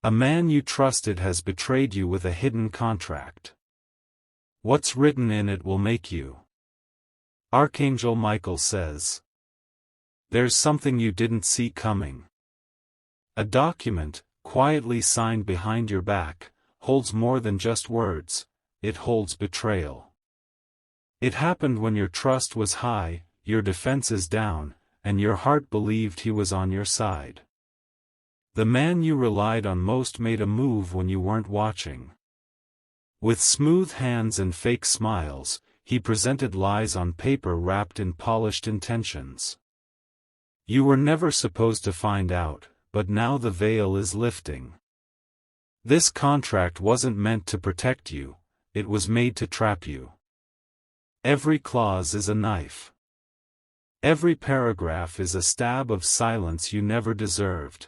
A man you trusted has betrayed you with a hidden contract. What's written in it will make you. Archangel Michael says. There's something you didn't see coming. A document, quietly signed behind your back, holds more than just words, it holds betrayal. It happened when your trust was high, your defenses down, and your heart believed he was on your side. The man you relied on most made a move when you weren't watching. With smooth hands and fake smiles, he presented lies on paper wrapped in polished intentions. You were never supposed to find out, but now the veil is lifting. This contract wasn't meant to protect you, it was made to trap you. Every clause is a knife. Every paragraph is a stab of silence you never deserved.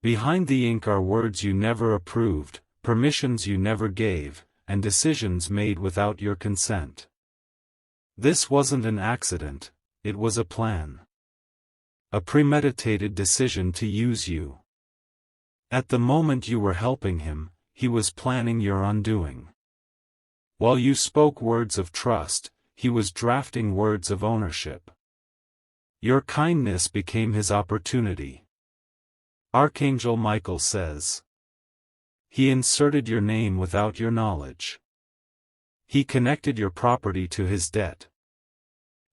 Behind the ink are words you never approved, permissions you never gave, and decisions made without your consent. This wasn't an accident, it was a plan. A premeditated decision to use you. At the moment you were helping him, he was planning your undoing. While you spoke words of trust, he was drafting words of ownership. Your kindness became his opportunity. Archangel Michael says. He inserted your name without your knowledge. He connected your property to his debt.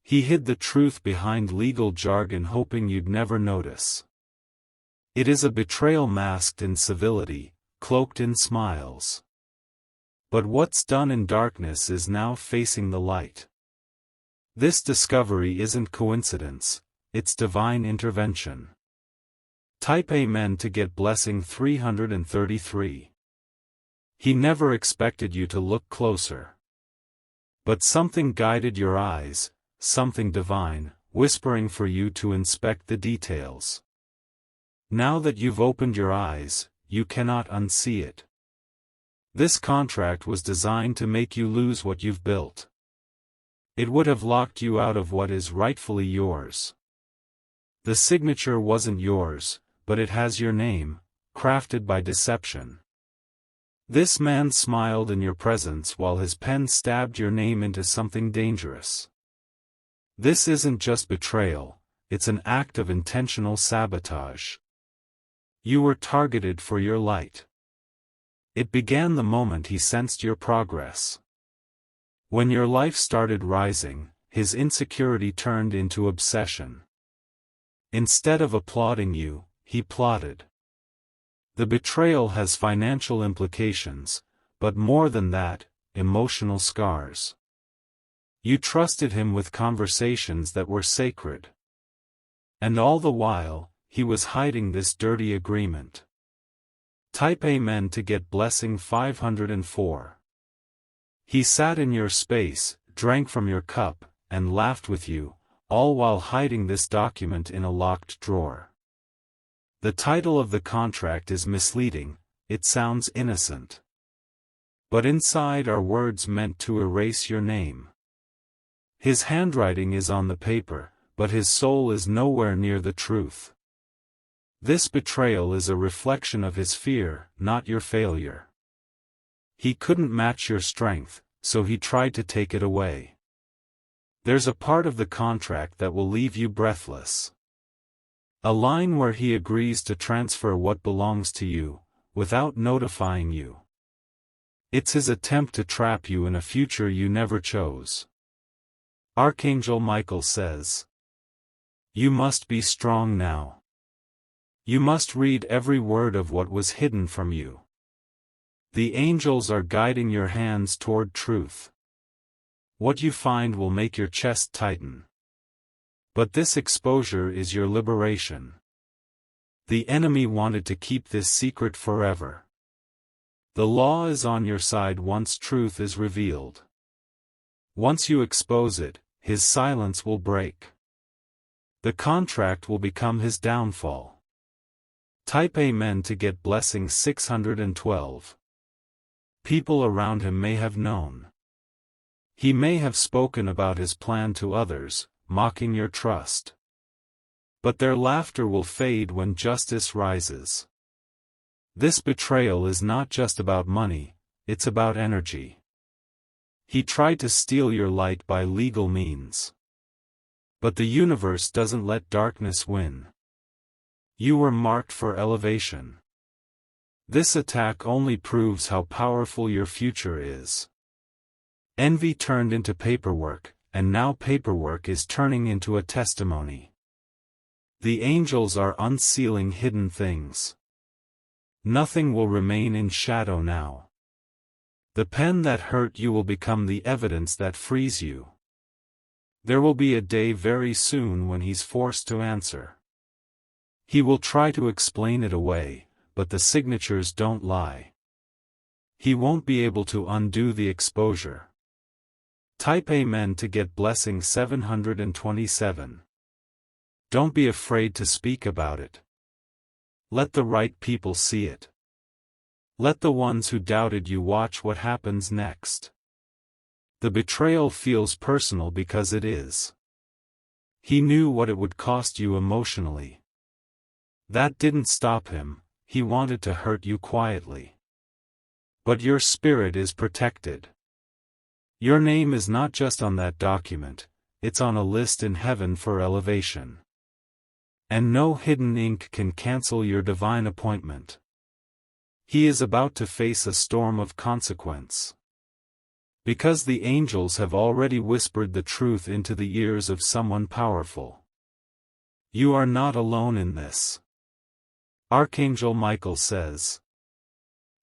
He hid the truth behind legal jargon hoping you'd never notice. It is a betrayal masked in civility, cloaked in smiles. But what's done in darkness is now facing the light. This discovery isn't coincidence, it's divine intervention. Type Amen to get blessing 333. He never expected you to look closer. But something guided your eyes, something divine, whispering for you to inspect the details. Now that you've opened your eyes, you cannot unsee it. This contract was designed to make you lose what you've built. It would have locked you out of what is rightfully yours. The signature wasn't yours, but it has your name, crafted by deception. This man smiled in your presence while his pen stabbed your name into something dangerous. This isn't just betrayal, it's an act of intentional sabotage. You were targeted for your light. It began the moment he sensed your progress. When your life started rising, his insecurity turned into obsession. Instead of applauding you, he plotted. The betrayal has financial implications, but more than that, emotional scars. You trusted him with conversations that were sacred. And all the while, he was hiding this dirty agreement. Type Amen to get blessing 504. He sat in your space, drank from your cup, and laughed with you, all while hiding this document in a locked drawer. The title of the contract is misleading, it sounds innocent. But inside are words meant to erase your name. His handwriting is on the paper, but his soul is nowhere near the truth. This betrayal is a reflection of his fear, not your failure. He couldn't match your strength, so he tried to take it away. There's a part of the contract that will leave you breathless. A line where he agrees to transfer what belongs to you, without notifying you. It's his attempt to trap you in a future you never chose. Archangel Michael says. You must be strong now. You must read every word of what was hidden from you. The angels are guiding your hands toward truth. What you find will make your chest tighten. But this exposure is your liberation. The enemy wanted to keep this secret forever. The law is on your side once truth is revealed. Once you expose it, his silence will break. The contract will become his downfall. Type Amen to get blessing 612. People around him may have known. He may have spoken about his plan to others, mocking your trust. But their laughter will fade when justice rises. This betrayal is not just about money, it's about energy. He tried to steal your light by legal means. But the universe doesn't let darkness win. You were marked for elevation. This attack only proves how powerful your future is. Envy turned into paperwork, and now paperwork is turning into a testimony. The angels are unsealing hidden things. Nothing will remain in shadow now. The pen that hurt you will become the evidence that frees you. There will be a day very soon when he's forced to answer. He will try to explain it away, but the signatures don't lie. He won't be able to undo the exposure. Type Amen to get blessing 727. Don't be afraid to speak about it. Let the right people see it. Let the ones who doubted you watch what happens next. The betrayal feels personal because it is. He knew what it would cost you emotionally. That didn't stop him, he wanted to hurt you quietly. But your spirit is protected. Your name is not just on that document, it's on a list in heaven for elevation. And no hidden ink can cancel your divine appointment. He is about to face a storm of consequence. Because the angels have already whispered the truth into the ears of someone powerful. You are not alone in this. Archangel Michael says.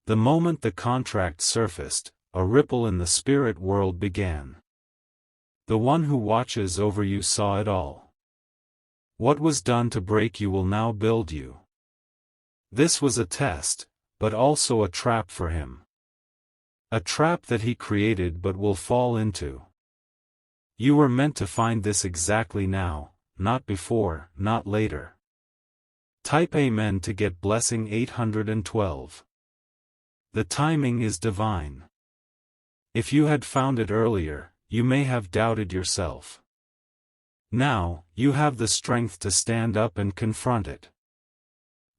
The moment the contract surfaced, a ripple in the spirit world began. The one who watches over you saw it all. What was done to break you will now build you. This was a test, but also a trap for him. A trap that he created but will fall into. You were meant to find this exactly now, not before, not later. Type Amen to get blessing 812. The timing is divine. If you had found it earlier, you may have doubted yourself. Now, you have the strength to stand up and confront it.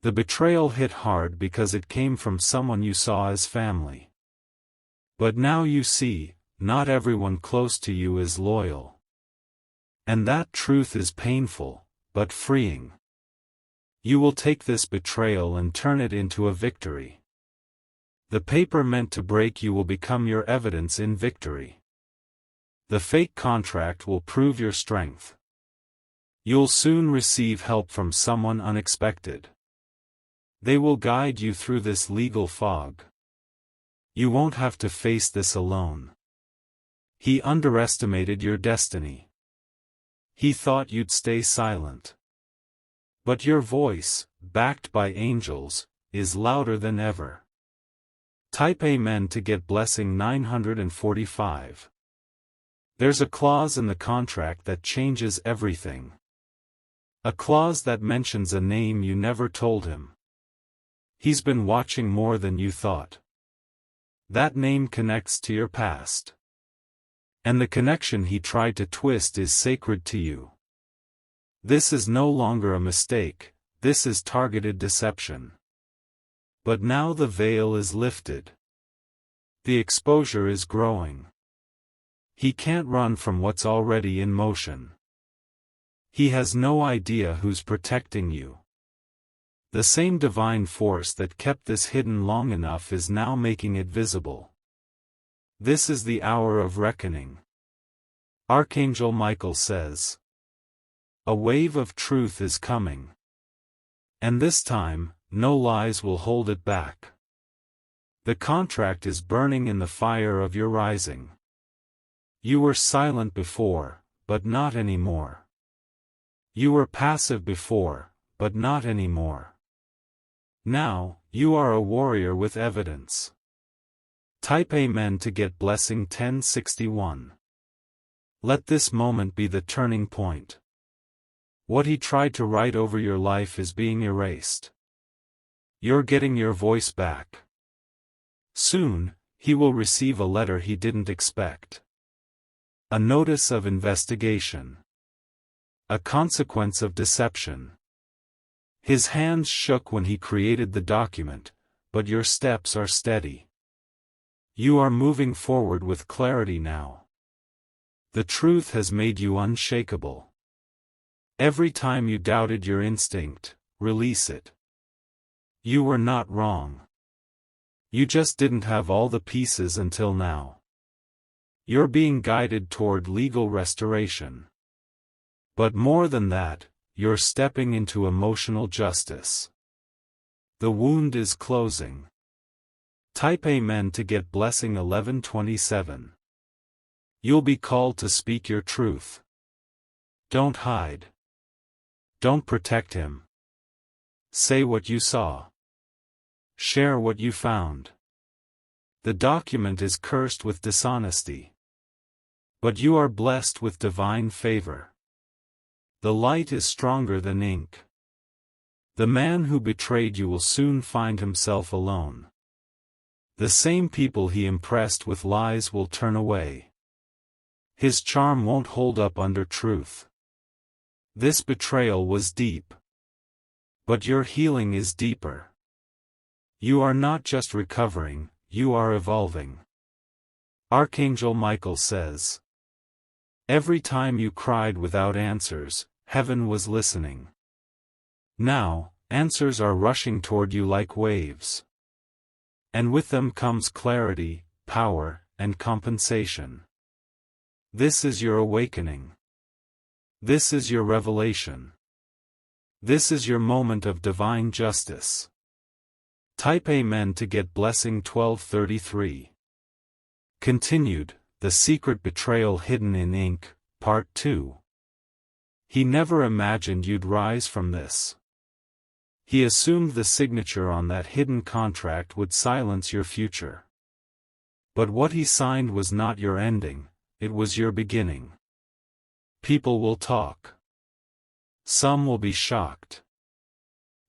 The betrayal hit hard because it came from someone you saw as family. But now you see, not everyone close to you is loyal. And that truth is painful, but freeing. You will take this betrayal and turn it into a victory. The paper meant to break you will become your evidence in victory. The fake contract will prove your strength. You'll soon receive help from someone unexpected. They will guide you through this legal fog. You won't have to face this alone. He underestimated your destiny. He thought you'd stay silent. But your voice, backed by angels, is louder than ever. Type Amen to get blessing 945. There's a clause in the contract that changes everything. A clause that mentions a name you never told him. He's been watching more than you thought. That name connects to your past. And the connection he tried to twist is sacred to you. This is no longer a mistake, this is targeted deception. But now the veil is lifted. The exposure is growing. He can't run from what's already in motion. He has no idea who's protecting you. The same divine force that kept this hidden long enough is now making it visible. This is the hour of reckoning. Archangel Michael says. A wave of truth is coming. And this time, no lies will hold it back. The contract is burning in the fire of your rising. You were silent before, but not anymore. You were passive before, but not anymore. Now, you are a warrior with evidence. Type Amen to get blessing 1061. Let this moment be the turning point. What he tried to write over your life is being erased. You're getting your voice back. Soon, he will receive a letter he didn't expect. A notice of investigation. A consequence of deception. His hands shook when he created the document, but your steps are steady. You are moving forward with clarity now. The truth has made you unshakable. Every time you doubted your instinct, release it. You were not wrong. You just didn't have all the pieces until now. You're being guided toward legal restoration. But more than that, you're stepping into emotional justice. The wound is closing. Type Amen to get blessing 1127. You'll be called to speak your truth. Don't hide. Don't protect him. Say what you saw. Share what you found. The document is cursed with dishonesty. But you are blessed with divine favor. The light is stronger than ink. The man who betrayed you will soon find himself alone. The same people he impressed with lies will turn away. His charm won't hold up under truth. This betrayal was deep. But your healing is deeper. You are not just recovering, you are evolving. Archangel Michael says, every time you cried without answers, heaven was listening. Now, answers are rushing toward you like waves. And with them comes clarity, power, and compensation. This is your awakening. This is your revelation. This is your moment of divine justice. Type Amen to get blessing 1233. Continued, The Secret Betrayal Hidden in Ink, Part 2. He never imagined you'd rise from this. He assumed the signature on that hidden contract would silence your future. But what he signed was not your ending, it was your beginning. People will talk. Some will be shocked.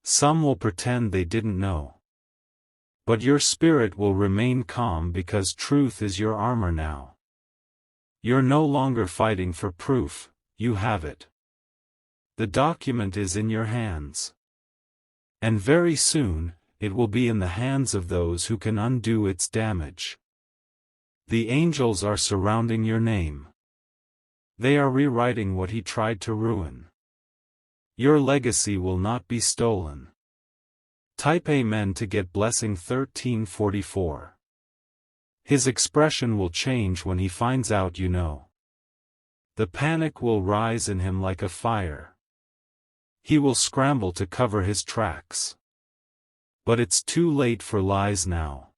Some will pretend they didn't know. But your spirit will remain calm because truth is your armor now. You're no longer fighting for proof, you have it. The document is in your hands. And very soon, it will be in the hands of those who can undo its damage. The angels are surrounding your name. They are rewriting what he tried to ruin. Your legacy will not be stolen. Type Amen to get blessing 1344. His expression will change when he finds out you know. The panic will rise in him like a fire. He will scramble to cover his tracks. But it's too late for lies now.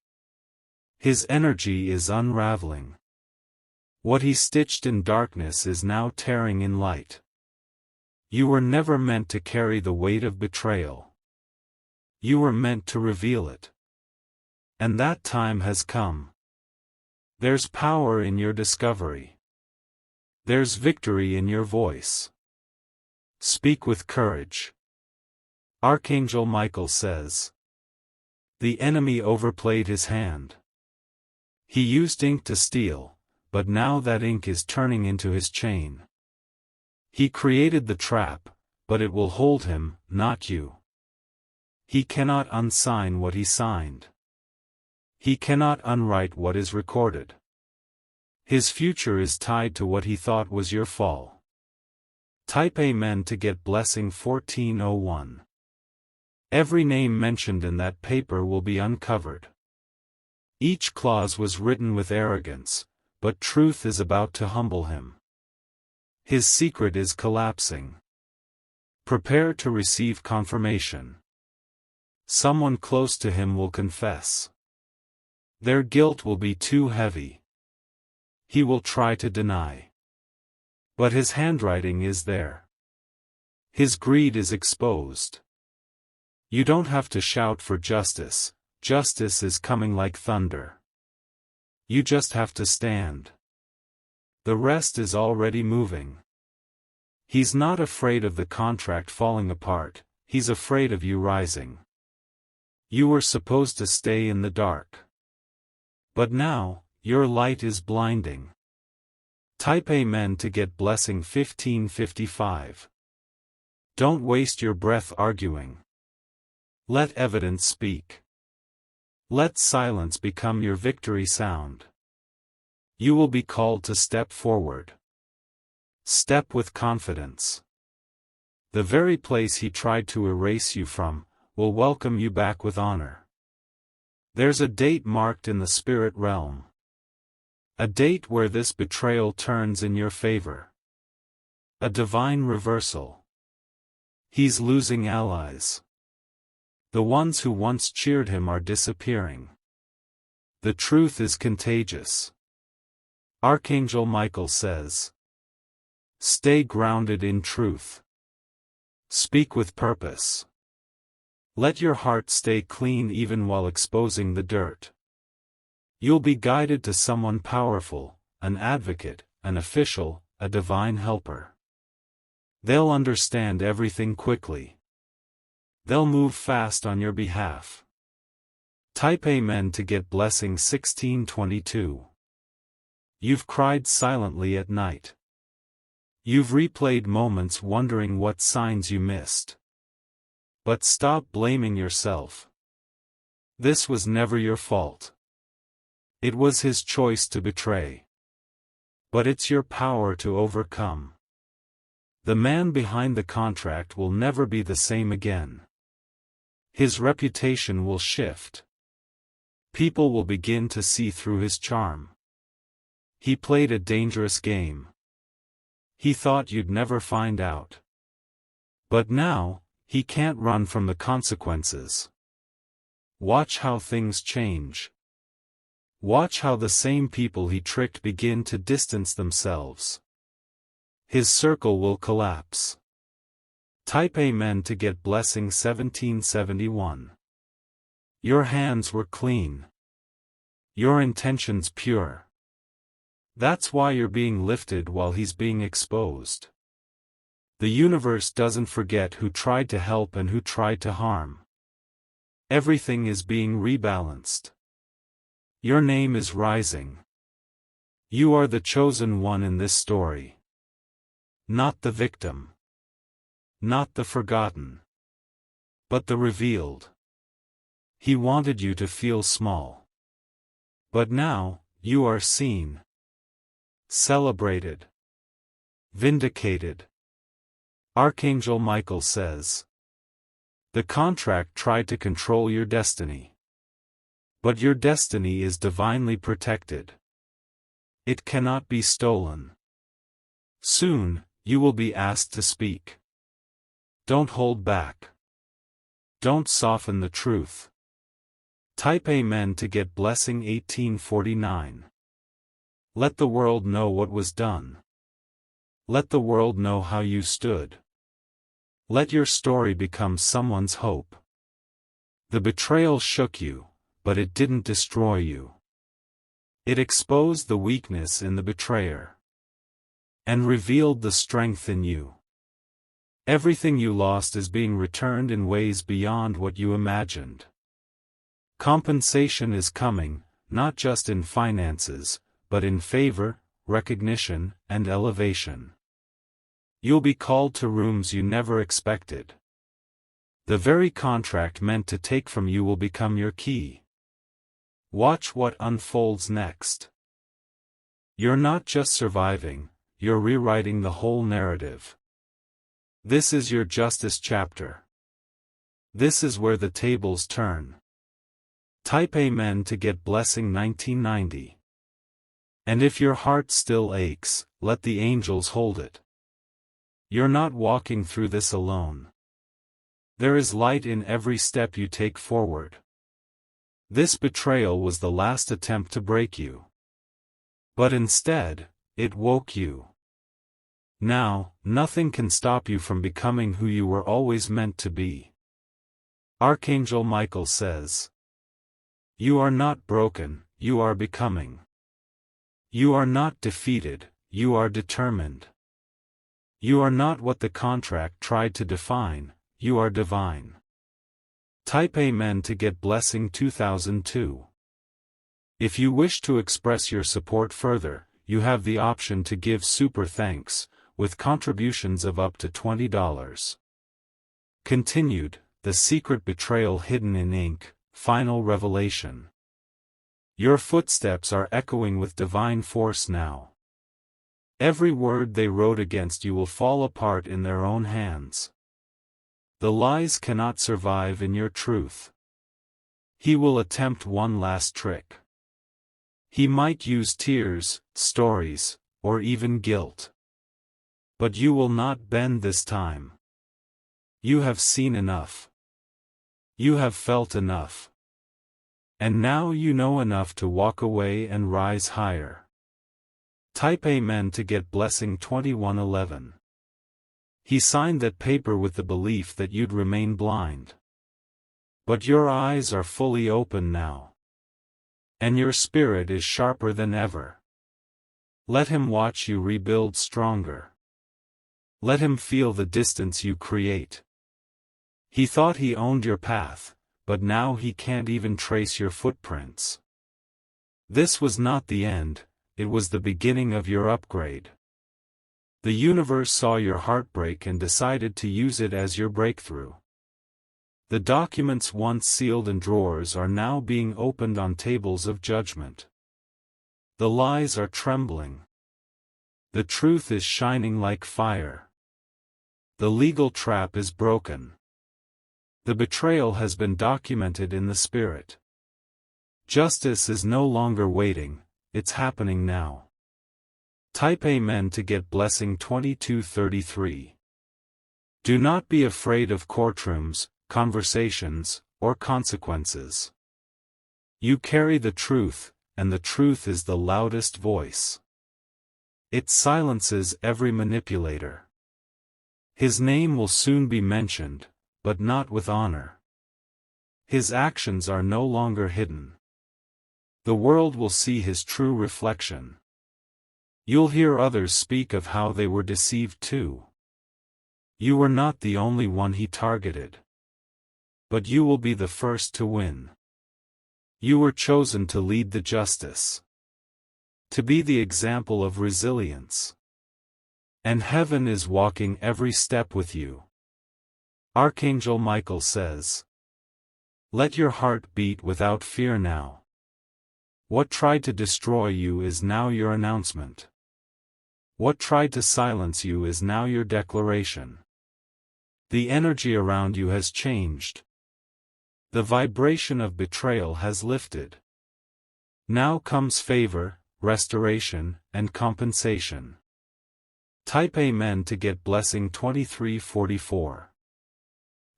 His energy is unraveling. What he stitched in darkness is now tearing in light. You were never meant to carry the weight of betrayal. You were meant to reveal it. And that time has come. There's power in your discovery. There's victory in your voice. Speak with courage. Archangel Michael says, the enemy overplayed his hand. He used ink to steal, but now that ink is turning into his chain. He created the trap, but it will hold him, not you. He cannot unsign what he signed. He cannot unwrite what is recorded. His future is tied to what he thought was your fall. Type Amen to get blessing 1401. Every name mentioned in that paper will be uncovered. Each clause was written with arrogance, but truth is about to humble him. His secret is collapsing. Prepare to receive confirmation. Someone close to him will confess. Their guilt will be too heavy. He will try to deny. But his handwriting is there. His greed is exposed. You don't have to shout for justice, justice is coming like thunder. You just have to stand. The rest is already moving. He's not afraid of the contract falling apart, he's afraid of you rising. You were supposed to stay in the dark. But now, your light is blinding. Type Amen to get blessing 1555. Don't waste your breath arguing. Let evidence speak. Let silence become your victory sound. You will be called to step forward. Step with confidence. The very place he tried to erase you from will welcome you back with honor. There's a date marked in the spirit realm. A date where this betrayal turns in your favor. A divine reversal. He's losing allies. The ones who once cheered him are disappearing. The truth is contagious. Archangel Michael says, stay grounded in truth. Speak with purpose. Let your heart stay clean even while exposing the dirt. You'll be guided to someone powerful, an advocate, an official, a divine helper. They'll understand everything quickly. They'll move fast on your behalf. Type Amen to get blessing 1622. You've cried silently at night. You've replayed moments wondering what signs you missed. But stop blaming yourself. This was never your fault. It was his choice to betray. But it's your power to overcome. The man behind the contract will never be the same again. His reputation will shift. People will begin to see through his charm. He played a dangerous game. He thought you'd never find out. But now, he can't run from the consequences. Watch how things change. Watch how the same people he tricked begin to distance themselves. His circle will collapse. Type Amen to get blessing 1771. Your hands were clean. Your intentions pure. That's why you're being lifted while he's being exposed. The universe doesn't forget who tried to help and who tried to harm. Everything is being rebalanced. Your name is rising. You are the chosen one in this story. Not the victim. Not the forgotten. But the revealed. He wanted you to feel small. But now, you are seen. Celebrated. Vindicated. Archangel Michael says, the contract tried to control your destiny. But your destiny is divinely protected. It cannot be stolen. Soon, you will be asked to speak. Don't hold back. Don't soften the truth. Type Amen to get blessing 1849. Let the world know what was done. Let the world know how you stood. Let your story become someone's hope. The betrayal shook you, but it didn't destroy you. It exposed the weakness in the betrayer. And revealed the strength in you. Everything you lost is being returned in ways beyond what you imagined. Compensation is coming, not just in finances, but in favor, recognition, and elevation. You'll be called to rooms you never expected. The very contract meant to take from you will become your key. Watch what unfolds next. You're not just surviving, you're rewriting the whole narrative. This is your justice chapter. This is where the tables turn. Type Amen to get blessing 1990. And if your heart still aches, let the angels hold it. You're not walking through this alone. There is light in every step you take forward. This betrayal was the last attempt to break you. But instead, it woke you. Now, nothing can stop you from becoming who you were always meant to be. Archangel Michael says, you are not broken, you are becoming. You are not defeated, you are determined. You are not what the contract tried to define, you are divine. Type Amen to get blessing 2002. If you wish to express your support further, you have the option to give super thanks, with contributions of up to $20. Continued, The Secret Betrayal Hidden in Ink, final revelation. Your footsteps are echoing with divine force now. Every word they wrote against you will fall apart in their own hands. The lies cannot survive in your truth. He will attempt one last trick. He might use tears, stories, or even guilt. But you will not bend this time. You have seen enough. You have felt enough. And now you know enough to walk away and rise higher. Type Amen to get blessing 2111. He signed that paper with the belief that you'd remain blind. But your eyes are fully open now. And your spirit is sharper than ever. Let him watch you rebuild stronger. Let him feel the distance you create. He thought he owned your path, but now he can't even trace your footprints. This was not the end, it was the beginning of your upgrade. The universe saw your heartbreak and decided to use it as your breakthrough. The documents once sealed in drawers are now being opened on tables of judgment. The lies are trembling. The truth is shining like fire. The legal trap is broken. The betrayal has been documented in the spirit. Justice is no longer waiting, it's happening now. Type Amen to get blessing 2233. Do not be afraid of courtrooms, conversations, or consequences. You carry the truth, and the truth is the loudest voice. It silences every manipulator. His name will soon be mentioned, but not with honor. His actions are no longer hidden. The world will see his true reflection. You'll hear others speak of how they were deceived too. You were not the only one he targeted. But you will be the first to win. You were chosen to lead the justice. To be the example of resilience. And heaven is walking every step with you. Archangel Michael says, let your heart beat without fear now. What tried to destroy you is now your announcement. What tried to silence you is now your declaration. The energy around you has changed. The vibration of betrayal has lifted. Now comes favor, restoration, and compensation. Type Amen to get blessing 2344.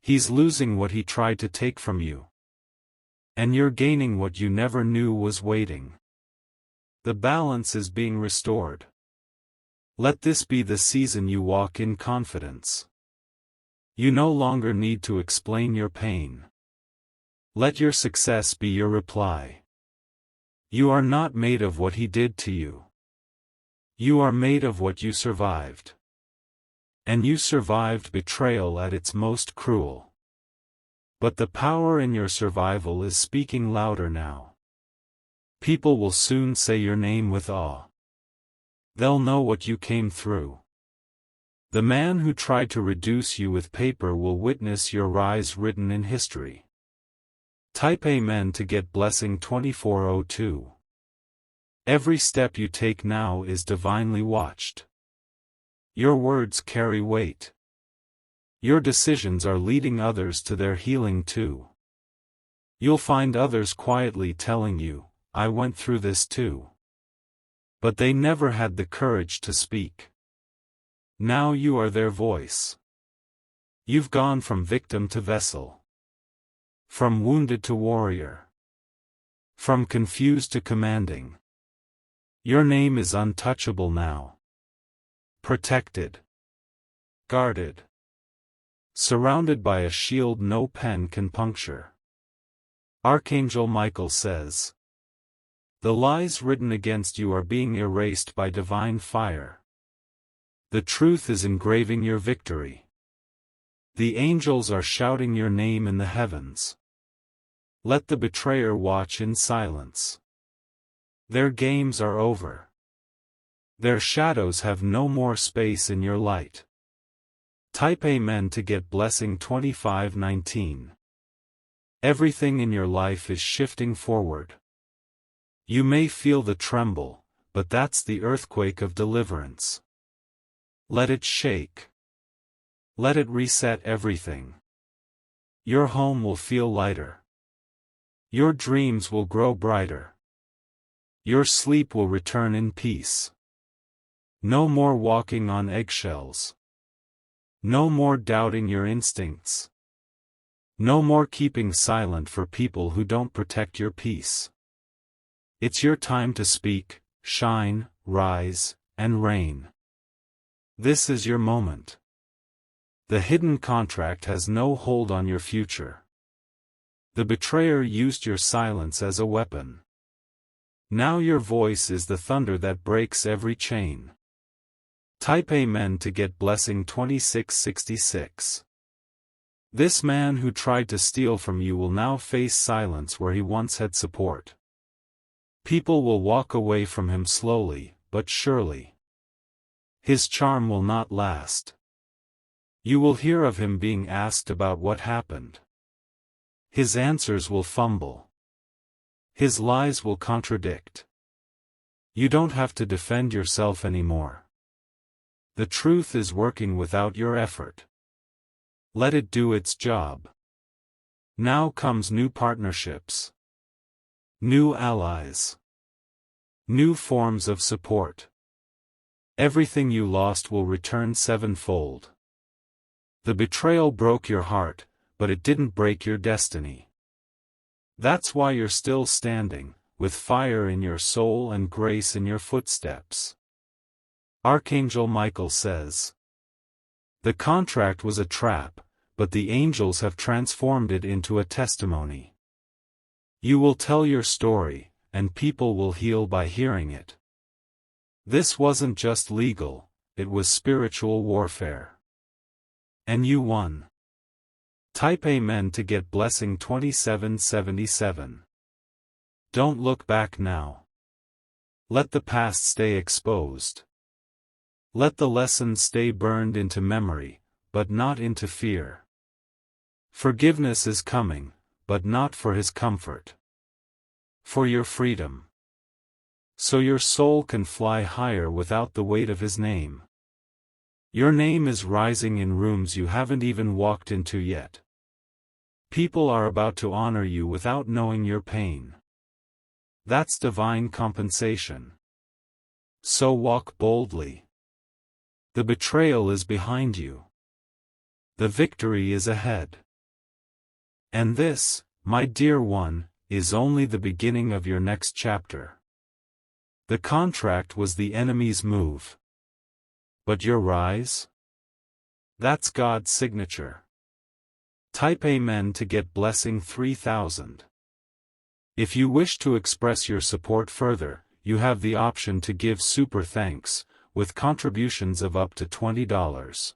He's losing what he tried to take from you. And you're gaining what you never knew was waiting. The balance is being restored. Let this be the season you walk in confidence. You no longer need to explain your pain. Let your success be your reply. You are not made of what he did to you. You are made of what you survived. And you survived betrayal at its most cruel. But the power in your survival is speaking louder now. People will soon say your name with awe. They'll know what you came through. The man who tried to reduce you with paper will witness your rise written in history. Type Amen to get blessing 2402. Every step you take now is divinely watched. Your words carry weight. Your decisions are leading others to their healing too. You'll find others quietly telling you, I went through this too. But they never had the courage to speak. Now you are their voice. You've gone from victim to vessel. From wounded to warrior. From confused to commanding. Your name is untouchable now. Protected. Guarded. Surrounded by a shield no pen can puncture. Archangel Michael says, the lies written against you are being erased by divine fire. The truth is engraving your victory. The angels are shouting your name in the heavens. Let the betrayer watch in silence. Their games are over. Their shadows have no more space in your light. Type Amen to get blessing 2519. Everything in your life is shifting forward. You may feel the tremble, but that's the earthquake of deliverance. Let it shake. Let it reset everything. Your home will feel lighter. Your dreams will grow brighter. Your sleep will return in peace. No more walking on eggshells. No more doubting your instincts. No more keeping silent for people who don't protect your peace. It's your time to speak, shine, rise, and reign. This is your moment. The hidden contract has no hold on your future. The betrayer used your silence as a weapon. Now your voice is the thunder that breaks every chain. Type Amen to get blessing 2666. This man who tried to steal from you will now face silence where he once had support. People will walk away from him slowly, but surely. His charm will not last. You will hear of him being asked about what happened. His answers will fumble. His lies will contradict. You don't have to defend yourself anymore. The truth is working without your effort. Let it do its job. Now comes new partnerships. New allies. New forms of support. Everything you lost will return sevenfold. The betrayal broke your heart, but it didn't break your destiny. That's why you're still standing, with fire in your soul and grace in your footsteps. Archangel Michael says, the contract was a trap, but the angels have transformed it into a testimony. You will tell your story, and people will heal by hearing it. This wasn't just legal, it was spiritual warfare. And you won. Type Amen to get blessing 2777. Don't look back now. Let the past stay exposed. Let the lessons stay burned into memory, but not into fear. Forgiveness is coming, but not for his comfort. For your freedom. So your soul can fly higher without the weight of his name. Your name is rising in rooms you haven't even walked into yet. People are about to honor you without knowing your pain. That's divine compensation. So walk boldly. The betrayal is behind you. The victory is ahead. And this, my dear one, is only the beginning of your next chapter. The contract was the enemy's move. But your rise? That's God's signature. Type Amen to get blessing 3000. If you wish to express your support further, you have the option to give super thanks, with contributions of up to $20.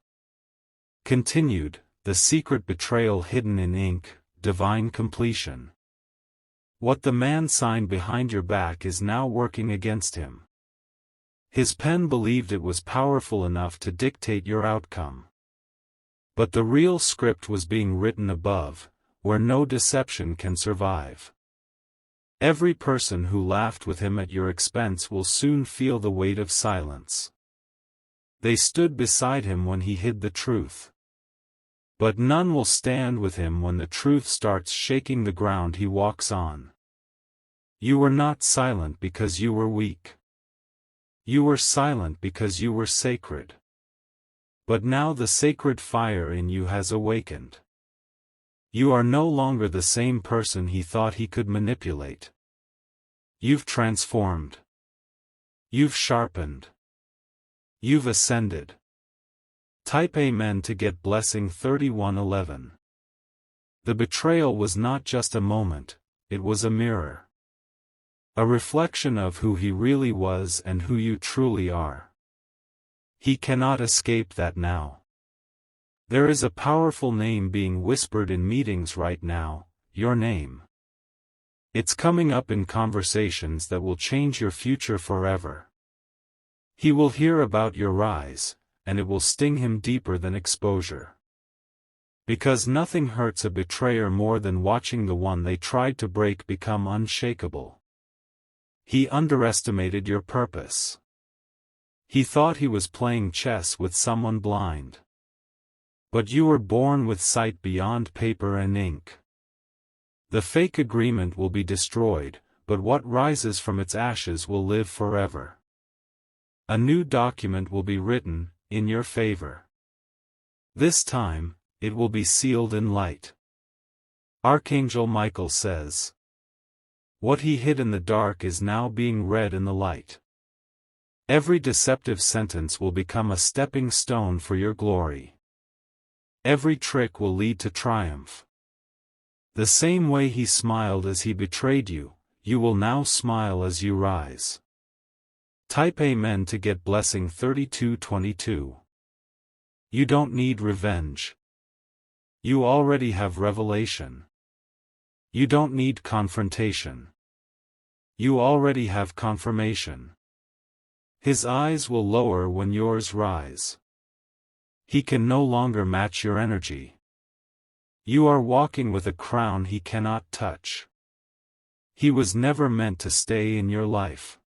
Continued, the secret betrayal hidden in ink, divine completion. What the man signed behind your back is now working against him. His pen believed it was powerful enough to dictate your outcome. But the real script was being written above, where no deception can survive. Every person who laughed with him at your expense will soon feel the weight of silence. They stood beside him when he hid the truth. But none will stand with him when the truth starts shaking the ground he walks on. You were not silent because you were weak. You were silent because you were sacred. But now the sacred fire in you has awakened. You are no longer the same person he thought he could manipulate. You've transformed. You've sharpened. You've ascended. Type Amen to get blessing 3111. The betrayal was not just a moment, it was a mirror. A reflection of who he really was and who you truly are. He cannot escape that now. There is a powerful name being whispered in meetings right now, your name. It's coming up in conversations that will change your future forever. He will hear about your rise, and it will sting him deeper than exposure. Because nothing hurts a betrayer more than watching the one they tried to break become unshakable. He underestimated your purpose. He thought he was playing chess with someone blind. But you were born with sight beyond paper and ink. The fake agreement will be destroyed, but what rises from its ashes will live forever. A new document will be written, in your favor. This time, it will be sealed in light. Archangel Michael says, what he hid in the dark is now being read in the light. Every deceptive sentence will become a stepping stone for your glory. Every trick will lead to triumph. The same way he smiled as he betrayed you, you will now smile as you rise. Type Amen to get blessing 3222. You don't need revenge. You already have revelation. You don't need confrontation. You already have confirmation. His eyes will lower when yours rise. He can no longer match your energy. You are walking with a crown he cannot touch. He was never meant to stay in your life.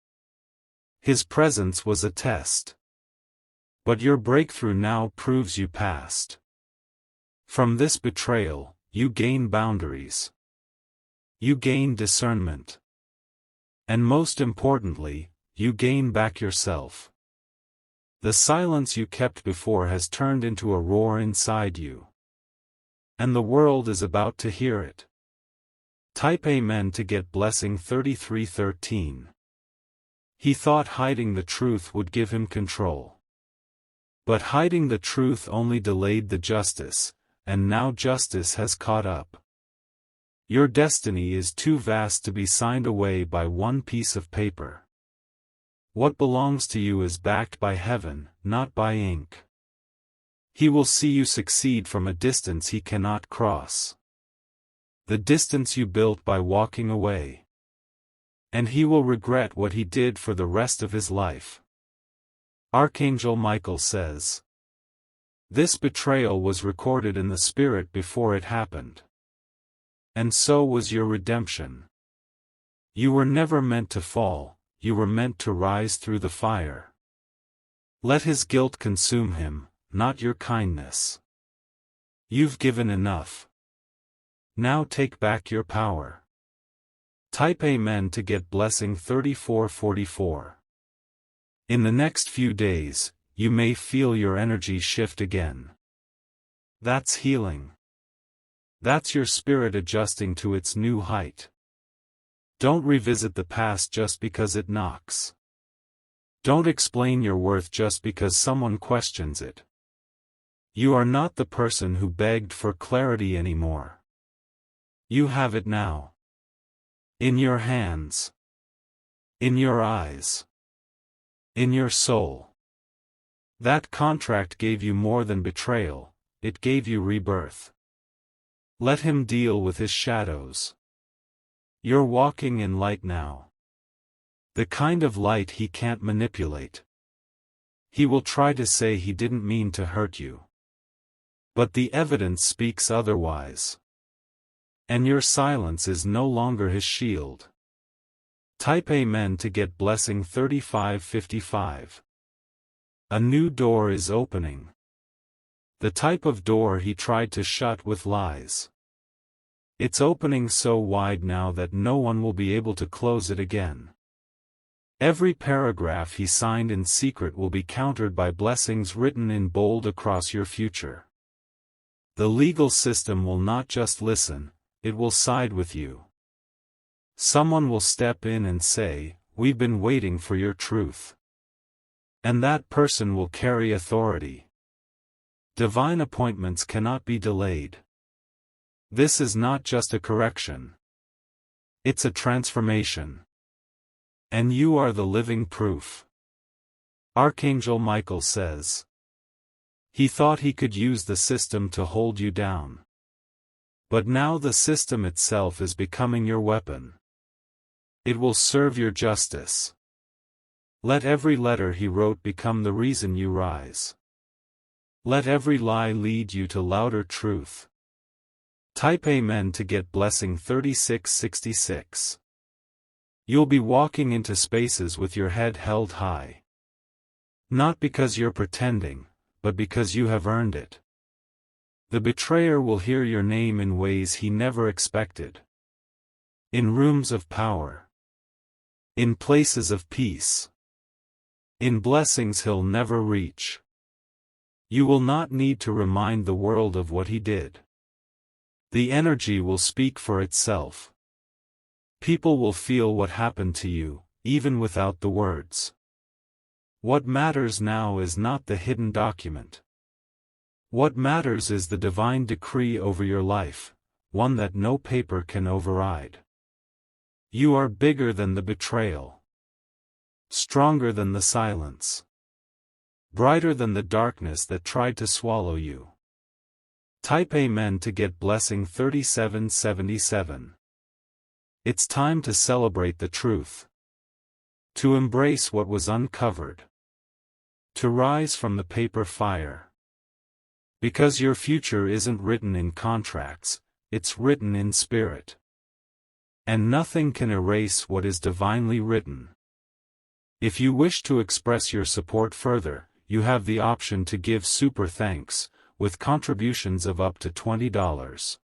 His presence was a test. But your breakthrough now proves you passed. From this betrayal, you gain boundaries. You gain discernment. And most importantly, you gain back yourself. The silence you kept before has turned into a roar inside you. And the world is about to hear it. Type Amen to get blessing 3313. He thought hiding the truth would give him control. But hiding the truth only delayed the justice, and now justice has caught up. Your destiny is too vast to be signed away by one piece of paper. What belongs to you is backed by heaven, not by ink. He will see you succeed from a distance he cannot cross. The distance you built by walking away. And he will regret what he did for the rest of his life. Archangel Michael says, this betrayal was recorded in the spirit before it happened. And so was your redemption. You were never meant to fall. You were meant to rise through the fire. Let his guilt consume him, not your kindness. You've given enough. Now take back your power. Type Amen to get blessing 3444. In the next few days, you may feel your energy shift again. That's healing. That's your spirit adjusting to its new height. Don't revisit the past just because it knocks. Don't explain your worth just because someone questions it. You are not the person who begged for clarity anymore. You have it now. In your hands. In your eyes. In your soul. That contract gave you more than betrayal, it gave you rebirth. Let him deal with his shadows. You're walking in light now. The kind of light he can't manipulate. He will try to say he didn't mean to hurt you. But the evidence speaks otherwise. And your silence is no longer his shield. Type Amen to get blessing 3555. A new door is opening. The type of door he tried to shut with lies. It's opening so wide now that no one will be able to close it again. Every paragraph he signed in secret will be countered by blessings written in bold across your future. The legal system will not just listen, it will side with you. Someone will step in and say, we've been waiting for your truth. And that person will carry authority. Divine appointments cannot be delayed. This is not just a correction. It's a transformation. And you are the living proof. Archangel Michael says. He thought he could use the system to hold you down. But now the system itself is becoming your weapon. It will serve your justice. Let every letter he wrote become the reason you rise. Let every lie lead you to louder truth. Type Amen to get blessing 3666. You'll be walking into spaces with your head held high. Not because you're pretending, but because you have earned it. The betrayer will hear your name in ways he never expected. In rooms of power. In places of peace. In blessings he'll never reach. You will not need to remind the world of what he did. The energy will speak for itself. People will feel what happened to you, even without the words. What matters now is not the hidden document. What matters is the divine decree over your life, one that no paper can override. You are bigger than the betrayal. Stronger than the silence. Brighter than the darkness that tried to swallow you. Type Amen to get blessing 3777. It's time to celebrate the truth. To embrace what was uncovered. To rise from the paper fire. Because your future isn't written in contracts, it's written in spirit. And nothing can erase what is divinely written. If you wish to express your support further, you have the option to give super thanks, with contributions of up to $20.